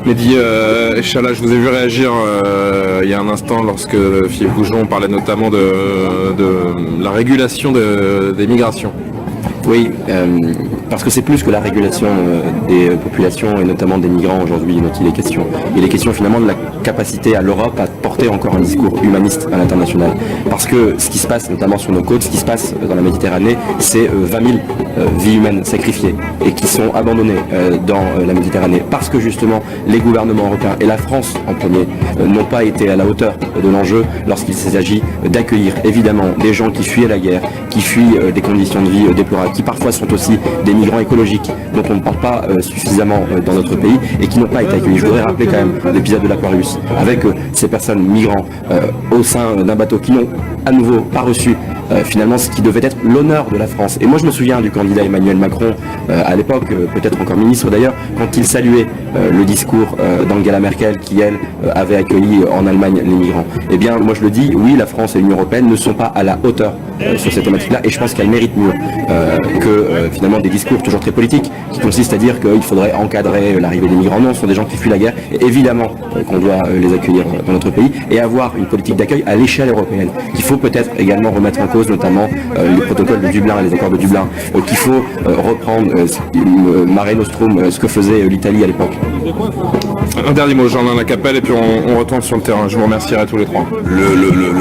Mehdi Chala, je vous ai vu réagir il y a un instant lorsque Philippe Goujon parlait notamment de la régulation des migrations. Oui, parce que c'est plus que la régulation des populations et notamment des migrants aujourd'hui dont il est question. Il est question finalement de la capacité à l'Europe à porter encore un discours humaniste à l'international. Parce que ce qui se passe notamment sur nos côtes, ce qui se passe dans la Méditerranée, c'est 20 000 vies humaines sacrifiées et qui sont abandonnées dans la Méditerranée. Parce que justement les gouvernements européens et la France en premier n'ont pas été à la hauteur de l'enjeu lorsqu'il s'agit d'accueillir évidemment des gens qui fuient la guerre, qui fuient des conditions de vie déplorables, qui parfois sont aussi des migrants écologiques dont on ne parle pas suffisamment dans notre pays et qui n'ont pas été accueillis. Je voudrais rappeler quand même l'épisode de l'Aquarius avec ces personnes migrants au sein d'un bateau qui n'ont à nouveau pas reçu finalement ce qui devait être l'honneur de la France. Et moi je me souviens du candidat Emmanuel Macron à l'époque, peut-être encore ministre d'ailleurs, quand il saluait le discours d'Angela Merkel qui elle avait accueilli en Allemagne les migrants. Eh bien moi je le dis, oui, la France et l'Union européenne ne sont pas à la hauteur sur cette thématique-là et je pense qu'elle mérite mieux que finalement des discours toujours très politiques qui consistent à dire qu'il faudrait encadrer l'arrivée des migrants. Non, ce sont des gens qui fuient la guerre et évidemment qu'on doit les accueillir dans notre pays et avoir une politique d'accueil à l'échelle européenne qu'il faut peut-être également remettre en cause, notamment les protocoles de Dublin et les accords de Dublin, qu'il faut reprendre Mare Nostrum, ce que faisait l'Italie à l'époque. Un dernier mot, Jean-Alain Lacapelle, et puis on retourne sur le terrain. Je vous remercierai tous les trois. Le